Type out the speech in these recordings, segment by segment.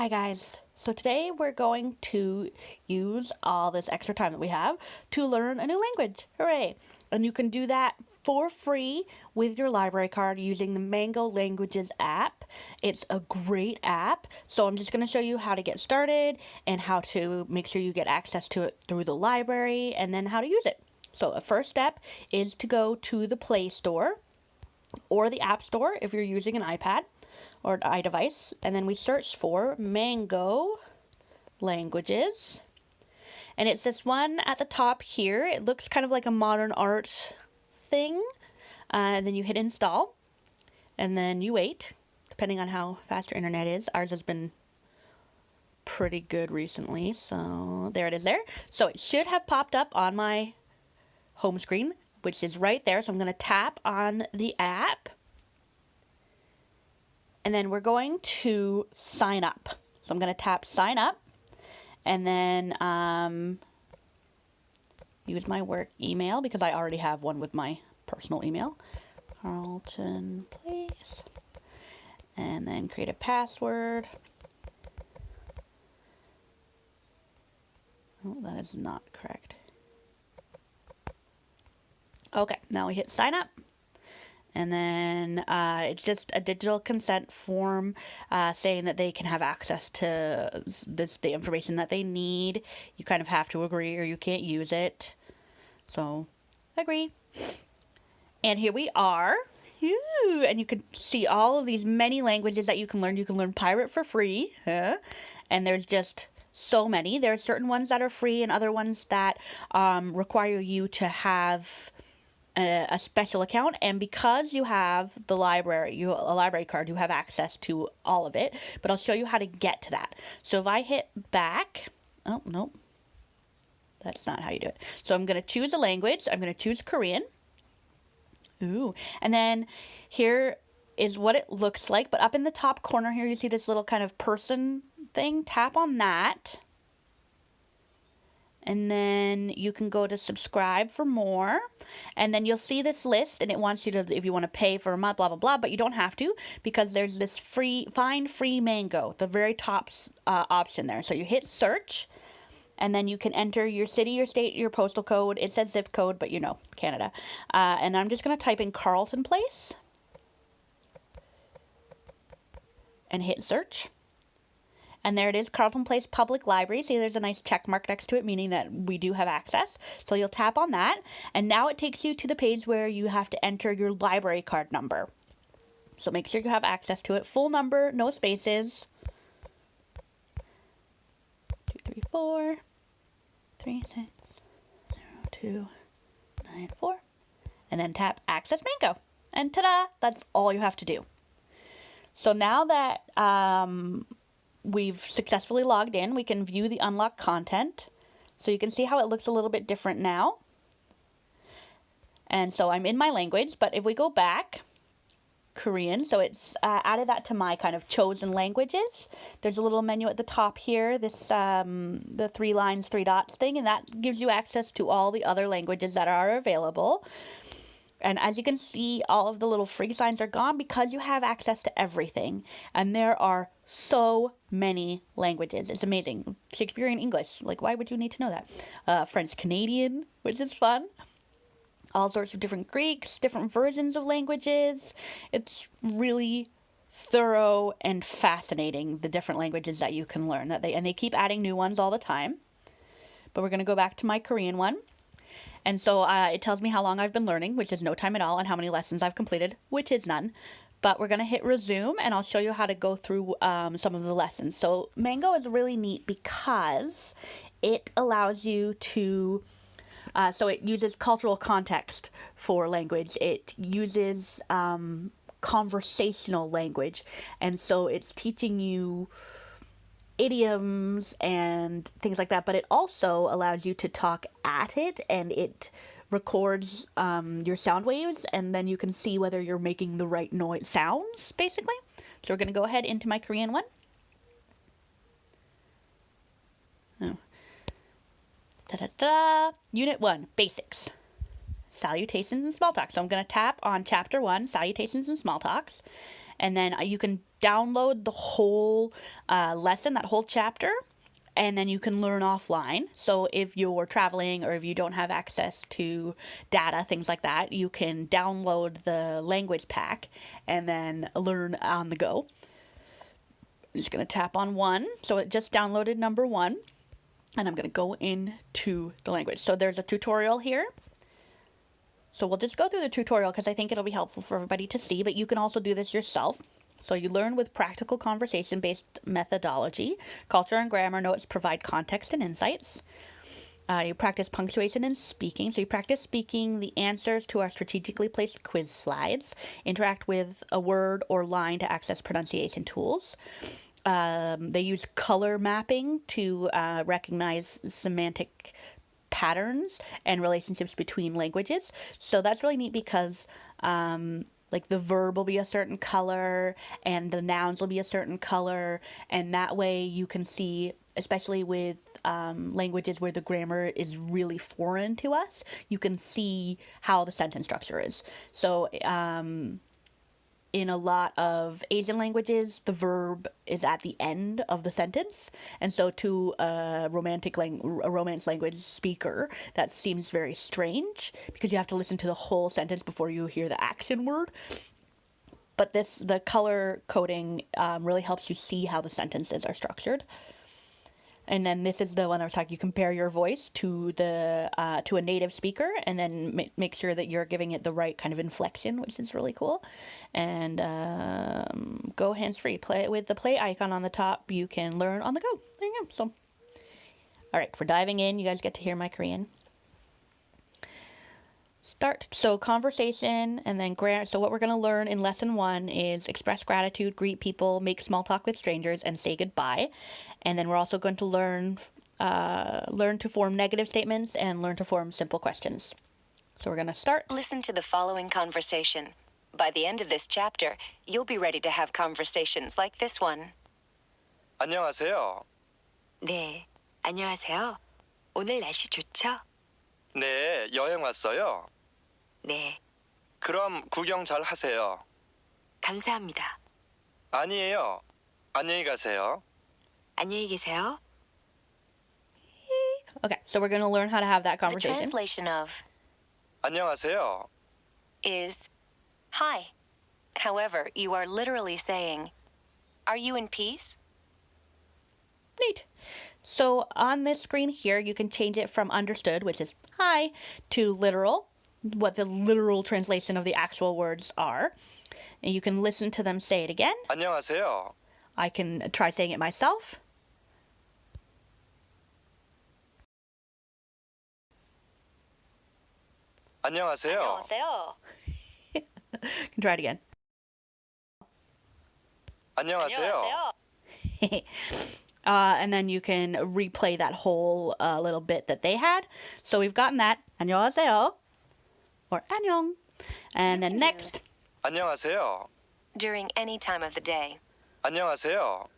Hi guys. So today we're going to use all this extra time that we have to learn a new language. Hooray! And you can do that for free with your library card using the Mango Languages app. It's a great app. So I'm just going to show you how to get started and how to make sure you get access to it through the library and then how to use it. So the first step is to go to the Play Store or the App Store if you're using an iPad or an iDevice, and then we search for Mango Languages. And it's this one at the top here. It looks kind of like a modern art thing. And then you hit install, and then you wait, depending on how fast your internet is. Ours has been pretty good recently, so there it is there. So it should have popped up on my home screen, which is right there. So I'm going to tap on the app. And then we're going to sign up. So I'm going to tap sign up and then use my work email because I already have one with my personal email. Carlton Place. And then create a password. Oh, that is not correct. Okay, now we hit sign up. And then it's just a digital consent form saying that they can have access to the information that they need. You kind of have to agree or you can't use it. So, agree. And here we are. And you can see all of these many languages that you can learn. You can learn pirate for free. And there's just so many. There are certain ones that are free and other ones that require you to have a special account, and because you have the library, a library card, you have access to all of it, but I'll show you how to get to that. So if I hit back, oh, nope, that's not how you do it. So I'm going to choose a language. I'm going to choose Korean. Ooh, and then here is what it looks like, but up in the top corner here, you see this little kind of person thing. Tap on that. And then you can go to subscribe for more. And then you'll see this list and it wants you to, if you want to pay for a month, blah, blah, blah. But you don't have to because there's this find free mango, the very top option there. So you hit search and then you can enter your city, your state, your postal code. It says zip code, but you know, Canada. And I'm just going to type in Carlton Place and hit search. And there it is, Carlton Place Public Library. See, there's a nice check mark next to it, meaning that we do have access. So you'll tap on that. And now it takes you to the page where you have to enter your library card number. So make sure you have access to it. Full number, no spaces. 234 360294. And then tap Access Mango. And ta-da! That's all you have to do. So now that we've successfully logged in, we can view the unlocked content. So you can see how it looks a little bit different now. And so I'm in my language, but if we go back, Korean, so it's added that to my kind of chosen languages. There's a little menu at the top here, this the 3 lines, 3 dots thing, and that gives you access to all the other languages that are available. And as you can see, all of the little free signs are gone because you have access to everything. And there are so many languages. It's amazing. Shakespearean English. Like, why would you need to know that? French Canadian, which is fun. All sorts of different Greeks, different versions of languages. It's really thorough and fascinating, the different languages that you can learn. And they keep adding new ones all the time. But we're going to go back to my Korean one. And so it tells me how long I've been learning, which is no time at all, and how many lessons I've completed, which is none. But we're going to hit resume, and I'll show you how to go through some of the lessons. So Mango is really neat because it allows you to, so it uses cultural context for language. It uses conversational language, and so it's teaching you idioms and things like that, but it also allows you to talk at it, and it records your sound waves, and then you can see whether you're making the right noise sounds, basically. So we're going to go ahead into my Korean one. Oh. Ta-da-da! Unit 1, Basics. Salutations and Small Talk. So I'm going to tap on Chapter 1, Salutations and Small Talks, and then you can download the whole lesson, that whole chapter, and then you can learn offline. So if you're traveling or if you don't have access to data, things like that, you can download the language pack and then learn on the go. I'm just going to tap on 1. So it just downloaded number 1. And I'm going to go into the language. So there's a tutorial here. So we'll just go through the tutorial because I think it'll be helpful for everybody to see, but you can also do this yourself. So you learn with practical conversation-based methodology. Culture and grammar notes provide context and insights. You practice punctuation and speaking. So you practice speaking the answers to our strategically placed quiz slides. Interact with a word or line to access pronunciation tools. They use color mapping to recognize semantic patterns and relationships between languages. So that's really neat because like the verb will be a certain color and the nouns will be a certain color, and that way you can see, especially with languages where the grammar is really foreign to us, you can see how the sentence structure is. So in a lot of Asian languages, the verb is at the end of the sentence. And so to a Romance language speaker, that seems very strange because you have to listen to the whole sentence before you hear the action word. But the color coding really helps you see how the sentences are structured. And then this is the one I was talking. You compare your voice to a native speaker, and then make sure that you're giving it the right kind of inflection, which is really cool. And go hands-free. Play with the play icon on the top. You can learn on the go. There you go. So, all right, we're diving in. You guys get to hear my Korean. Start. So conversation and then grammar. So what we're going to learn in lesson 1 is express gratitude, greet people, make small talk with strangers, and say goodbye. And then we're also going to learn to form negative statements and learn to form simple questions. So we're going to start. Listen to the following conversation. By the end of this chapter, you'll be ready to have conversations like this one. 안녕하세요. 네, 안녕하세요. 오늘 날씨 좋죠? 네, 여행 왔어요. 네, 그럼 구경 잘 하세요. 감사합니다. 아니에요. 안녕히 가세요. 안녕히 계세요. Okay, so we're going to learn how to have that The conversation. translation of 안녕하세요. is hi. However, you are literally saying, are you in peace? Neat. So on this screen here, you can change it from understood, which is hi, to literal, what the literal translation of the actual words are. And you can listen to them say it again. 안녕하세요. I can try saying it myself. 안녕하세요. Can try it again. 안녕하세요. And then you can replay that whole little bit that they had. So we've gotten that. 안녕하세요. Or 안녕. And then next. 안녕하세요. During any time of the day. 안녕하세요.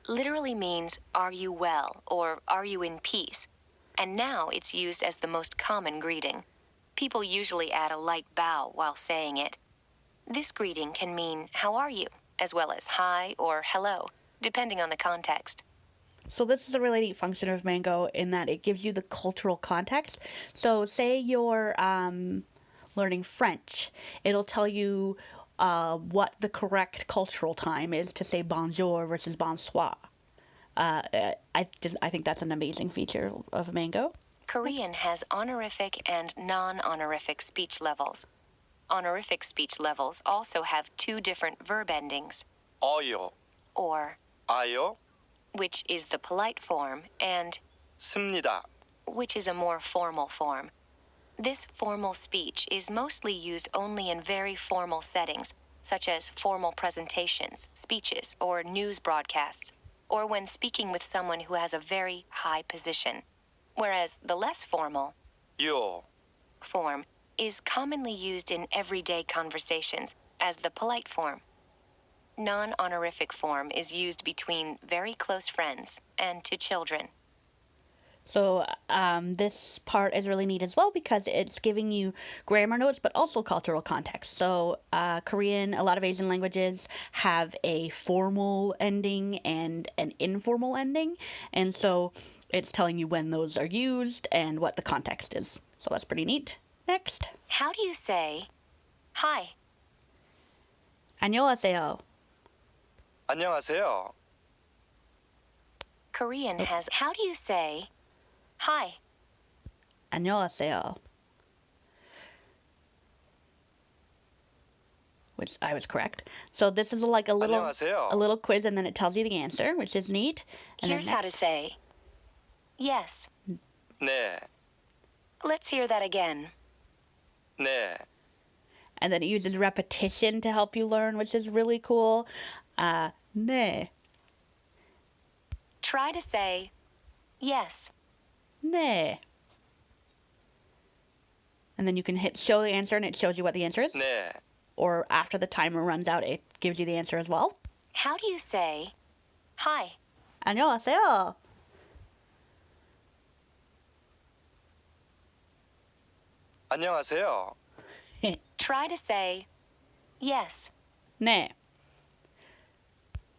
Literally means, are you well, or are you in peace? And now it's used as the most common greeting. People usually add a light bow while saying it. This greeting can mean, how are you, as well as hi or hello, depending on the context. So this is a really neat function of Mango in that it gives you the cultural context. So say you're learning French, it'll tell you what the correct cultural time is to say bonjour versus bonsoir. I think that's an amazing feature of Mango. Korean has honorific and non-honorific speech levels. Honorific speech levels also have 2 different verb endings, 어요. or, 아요. which is the polite form, and 습니다. which is a more formal form. This formal speech is mostly used only in very formal settings, such as formal presentations, speeches, or news broadcasts, or when speaking with someone who has a very high position. Whereas the less formal 요. form is commonly used in everyday conversations as the polite form. Non-honorific form is used between very close friends and to children. So this part is really neat as well because it's giving you grammar notes, but also cultural context. So Korean, a lot of Asian languages have a formal ending and an informal ending. And so it's telling you when those are used and what the context is. So that's pretty neat. Next. How do you say hi? 안녕하세요. 안녕하세요. Korean has how do you say hi? 안녕하세요. Which I was correct. So this is like a 안녕하세요. little quiz, and then it tells you the answer, which is neat. And Here's how to say yes. 네, Let's hear that again. 네, And then it uses repetition to help you learn, which is really cool. 네, Try to say yes. 네. And then you can hit show the answer, and it shows you what the answer is. 네, Or after the timer runs out, it gives you the answer as well. How do you say hi? 안녕하세요. 안녕하세요. Try to say yes. 네,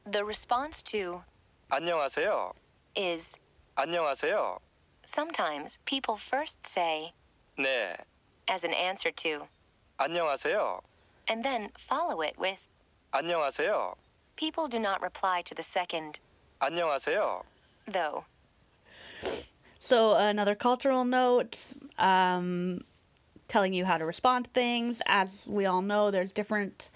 The response to 안녕하세요. is 안녕하세요. sometimes people first say 네, as an answer to 안녕하세요. and then follow it with 안녕하세요. people do not reply to the second 안녕하세요. though. So another cultural note, telling you how to respond to things. As we all know, there's different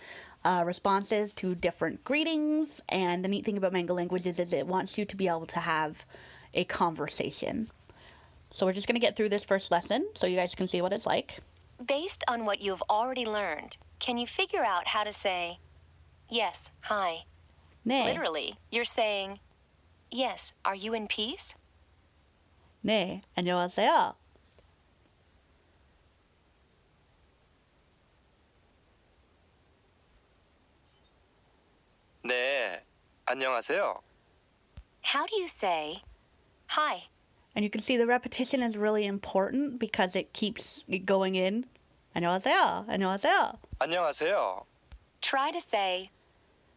responses to different greetings, and the neat thing about Mango Languages is it wants you to be able to have a conversation. So we're just going to get through this first lesson so you guys can see what it's like. Based on what you've already learned, can you figure out how to say yes, hi? 네, Literally, you're saying yes, are you in peace? 네, 안녕하세요. 네, 안녕하세요. How do you say hi? And you can see the repetition is really important because it keeps going in. 안녕하세요, 안녕하세요. 안녕하세요. Try to say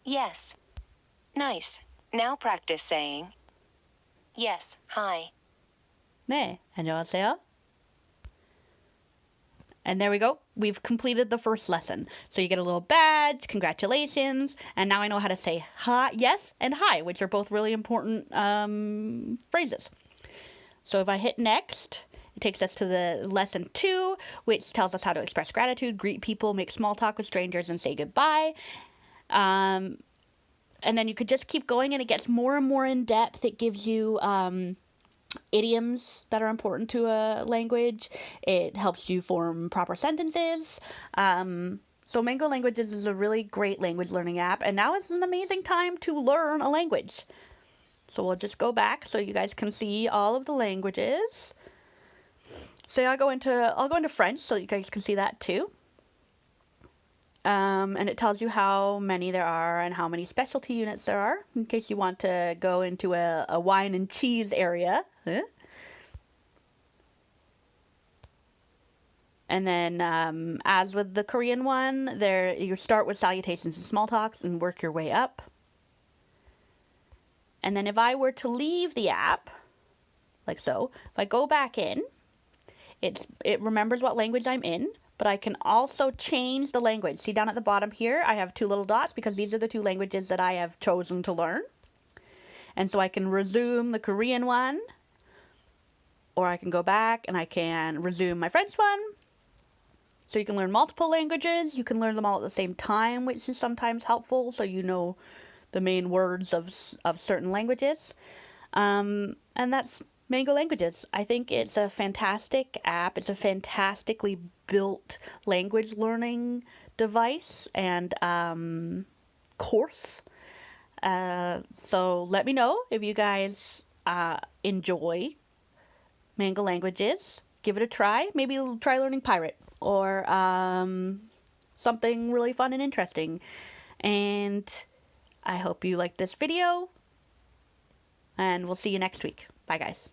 yes. Nice. Now practice saying yes, hi. 네, 안녕하세요. And there we go. We've completed the first lesson. So you get a little badge, congratulations, and now I know how to say hi, yes, and hi, which are both really important phrases. So if I hit next, it takes us to the lesson 2, which tells us how to express gratitude, greet people, make small talk with strangers, and say goodbye. And then you could just keep going, and it gets more and more in depth. It gives you idioms that are important to a language. It helps you form proper sentences. So Mango Languages is a really great language learning app, and now is an amazing time to learn a language. So we'll just go back so you guys can see all of the languages. So I'll go into French so you guys can see that too. And it tells you how many there are and how many specialty units there are, in case you want to go into a wine and cheese area. And then, as with the Korean one, there you start with salutations and small talks and work your way up. And then if I were to leave the app, like so, if I go back in, it remembers what language I'm in, but I can also change the language. See down at the bottom here, I have 2 little dots because these are the 2 languages that I have chosen to learn. And so I can resume the Korean one, or I can go back and I can resume my French one. So you can learn multiple languages. You can learn them all at the same time, which is sometimes helpful, so you know the main words of certain languages. And that's Mango Languages. I think it's a fantastic app. It's a fantastically built language learning device and course. So let me know if you guys enjoy Mango Languages. Give it a try. Maybe try learning Pirate or something really fun and interesting. And I hope you liked this video, and we'll see you next week. Bye, guys.